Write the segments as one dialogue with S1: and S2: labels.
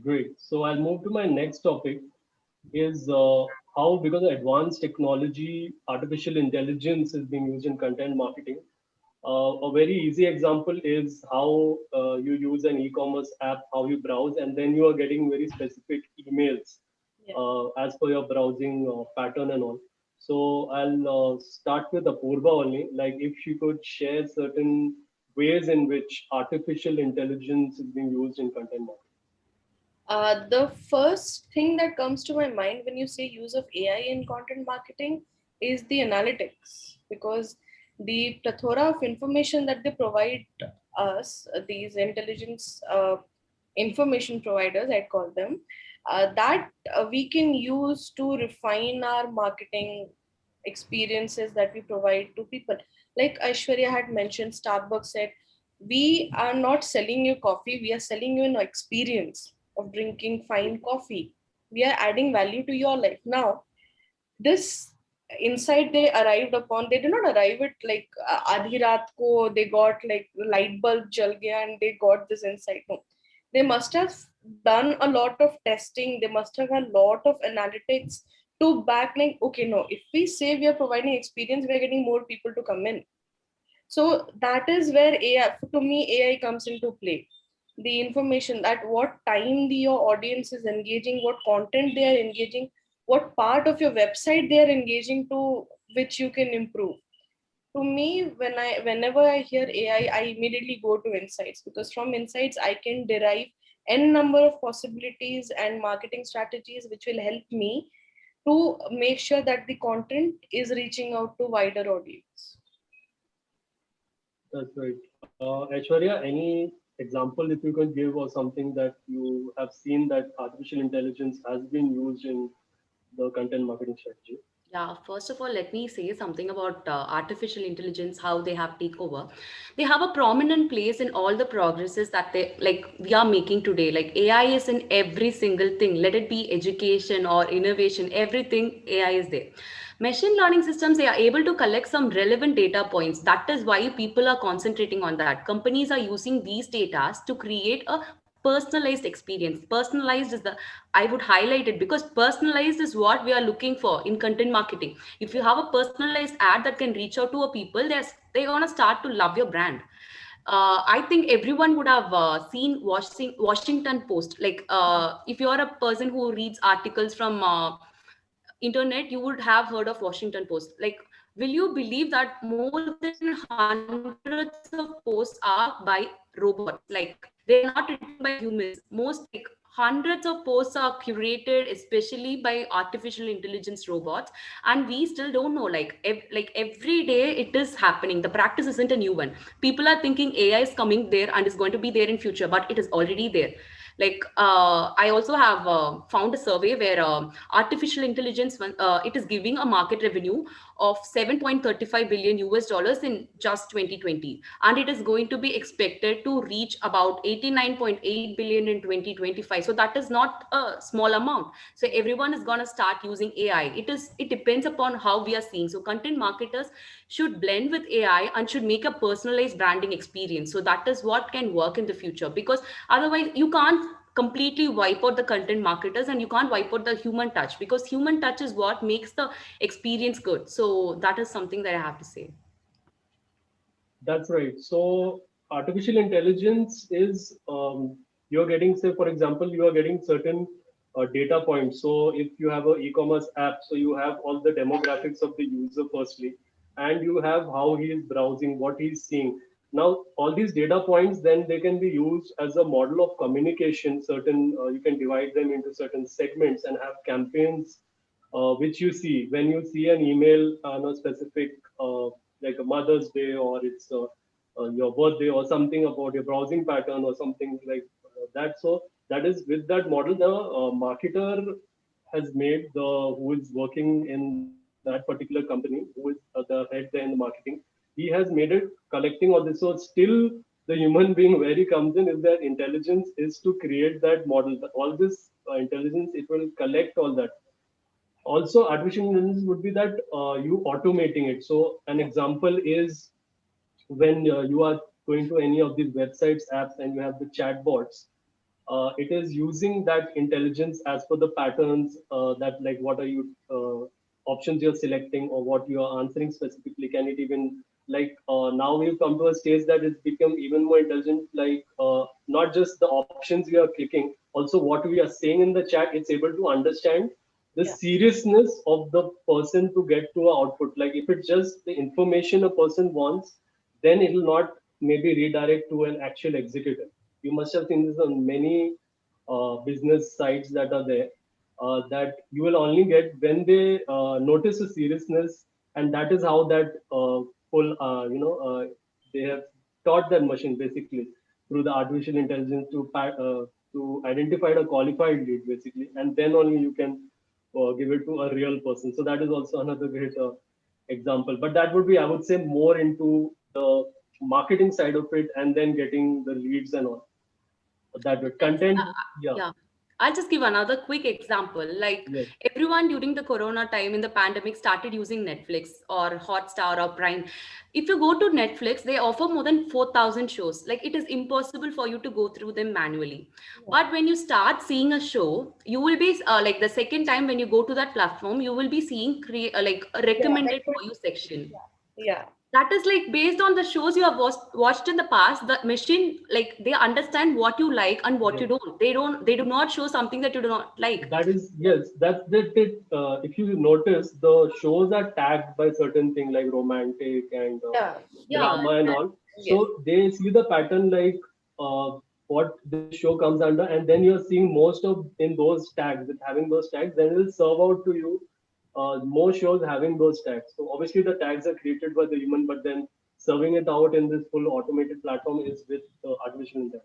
S1: Great. So I'll move to my next topic is how, because of advanced technology, artificial intelligence is being used in content marketing. A very easy example is how you use an e-commerce app, how you browse, and then you are getting very specific emails
S2: Yeah.
S1: as per your browsing pattern and all. So I'll start with Apurva only. Like if she could share certain ways in which artificial intelligence is being used in content marketing.
S2: The first thing that comes to my mind when you say use of AI in content marketing is the analytics, because the plethora of information that they provide us, these intelligence information providers, I'd call them, that we can use to refine our marketing experiences that we provide to people. Like Aishwarya had mentioned, Starbucks said, we are not selling you coffee, we are selling you an experience of drinking fine coffee. We are adding value to your life. Now, this insight they arrived upon, they did not arrive at like adhi raat ko they got like light bulb jal gaya and they got this insight. No, they must have done a lot of testing. They must have a lot of analytics to back like, okay, no, if we say we are providing experience, we are getting more people to come in. So that is where AI, to me, AI comes into play. The information that what time your audience is engaging, what content they are engaging, what part of your website they are engaging to, which you can improve. To me, whenever I hear AI, I immediately go to insights, because from insights I can derive n number of possibilities and marketing strategies which will help me to make sure that the content is reaching out to wider audience.
S1: That's right. Aishwarya, any example if you could give or something that you have seen that artificial intelligence has been used in the content marketing strategy?
S3: Yeah, first of all, let me say something about artificial intelligence, how they have take over. They have a prominent place in all the progresses that they like we are making today. Like AI is in every single thing. Let it be education or innovation, everything AI is there. Machine learning systems, they are able to collect some relevant data points. That is why people are concentrating on that. Companies are using these data to create a personalized experience. Personalized is the, I would highlight it because personalized is what we are looking for in content marketing. If you have a personalized ad that can reach out to a people, they're gonna start to love your brand. I think everyone would have seen Washington Post. Like, if you're a person who reads articles from internet, you would have heard of Washington Post. Like, will you believe that more than hundreds of posts are by robots? Like, they're not written by humans. Most like hundreds of posts are curated especially by artificial intelligence robots, and we still don't know. Like every day it is happening. The practice isn't a new one. People are thinking AI is coming there and is going to be there in future, but it is already there. Like, I also have found a survey where artificial intelligence, it is giving a market revenue of 7.35 billion US dollars in just 2020, and it is going to be expected to reach about 89.8 billion in 2025. So that is not a small amount. So everyone is going to start using AI. It depends upon how we are seeing. So content marketers should blend with AI and should make a personalized branding experience. So that is what can work in the future, because otherwise you can't completely wipe out the content marketers and you can't wipe out the human touch, because human touch is what makes the experience good. So that is something that I have to say.
S1: That's right. So artificial intelligence is you're getting, say, for example, you are getting certain data points. So if you have an e-commerce app, so you have all the demographics of the user firstly, and you have how he is browsing, what he's seeing. Now, all these data points, then they can be used as a model of communication. Certain you can divide them into certain segments and have campaigns which you see when you see an email on a specific like a Mother's Day or it's your birthday or something about your browsing pattern or something like that. So that is with that model, the marketer has made the who is working in that particular company, who is the head there in the marketing. He has made it collecting all this. So still the human being where he comes in is that intelligence is to create that model. All this intelligence, it will collect all that. Also artificial intelligence would be that you automating it. So an example is when you are going to any of these websites apps and you have the chatbots, it is using that intelligence as per the patterns that like what are you options you're selecting or what you are answering specifically. Can it even like now we've come to a stage that it's become even more intelligent, like not just the options we are clicking, also what we are saying in the chat, it's able to understand the
S2: Yeah.
S1: seriousness of the person to get to an output. Like if it's just the information a person wants, then it will not maybe redirect to an actual executive. You must have seen this on many business sites that are there, that you will only get when they notice the seriousness, and that is how that they have taught that machine basically through the artificial intelligence to identify a qualified lead basically, and then only you can give it to a real person. So that is also another great example. But that would be, I would say, more into the marketing side of it, and then getting the leads and all that way.
S3: Let's,
S1: Content, yeah,
S3: yeah. I'll just give another quick example. Like
S1: yes,
S3: everyone during the corona time in the pandemic started using Netflix or Hotstar or Prime. If you go to Netflix, they offer more than 4,000 shows. Like it is impossible for you to go through them manually. But when you start seeing a show, you will be like the second time when you go to that platform, you will be seeing like a
S2: Yeah.
S3: recommended for you section.
S2: Yeah.
S3: That is like based on the shows you have watched in the past. The machine, like they understand what you like and what you
S1: yes.
S3: don't. They do not show something that you do not like.
S1: That is, yes, that's it. If you notice, the shows are tagged by certain things like romantic and
S2: Yeah.
S3: Yeah,
S1: drama and all.
S2: Yes.
S1: So they see the pattern like what this show comes under, and then you're seeing most of in those tags, with having those tags, then it will serve out to you more shows having those tags. So obviously the tags are created by the human, but then serving it out in this full automated platform is with artificial intelligence.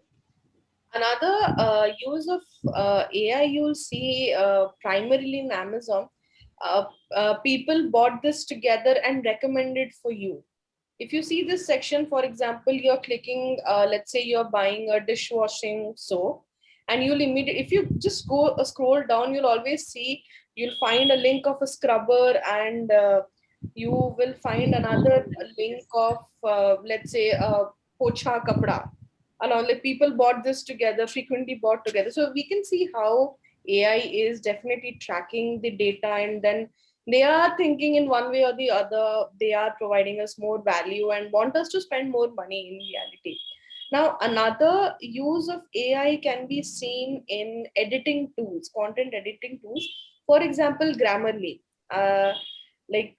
S2: Another use of AI you'll see primarily in Amazon. Uh, People bought this together and recommended for you. If you see this section, for example, you're clicking, let's say you're buying a dishwashing soap, and you'll immediately, if you just go scroll down, you'll always see, you'll find a link of a scrubber, and you will find another link of, let's say, pocha kapda. And all the people bought this together, frequently bought together. So we can see how AI is definitely tracking the data, and then they are thinking in one way or the other, they are providing us more value and want us to spend more money in reality. Now another use of AI can be seen in editing tools, content editing tools. For example, Grammarly. Like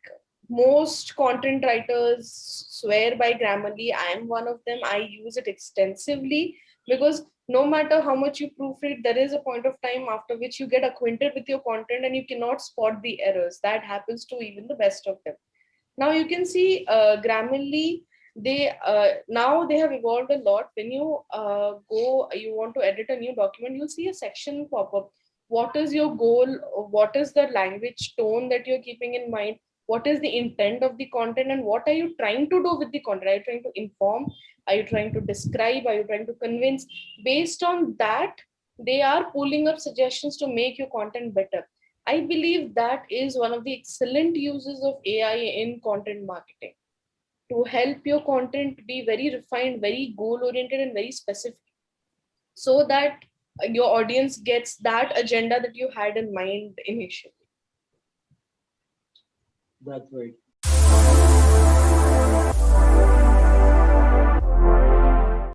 S2: most content writers swear by Grammarly. I am one of them. I use it extensively because no matter how much you proofread, there is a point of time after which you get acquainted with your content and you cannot spot the errors. That happens to even the best of them. Now you can see Grammarly. They now they have evolved a lot. When you you want to edit a new document, you'll see a section pop up. What is your goal? What is the language tone that you're keeping in mind? What is the intent of the content, and what are you trying to do with the content? Are you trying to inform? Are you trying to describe? Are you trying to convince? Based on that, they are pulling up suggestions to make your content better. I believe that is one of the excellent uses of AI in content marketing, to help your content be very refined, very goal oriented, and very specific, so that your audience gets that agenda that you had in mind initially.
S1: That's right.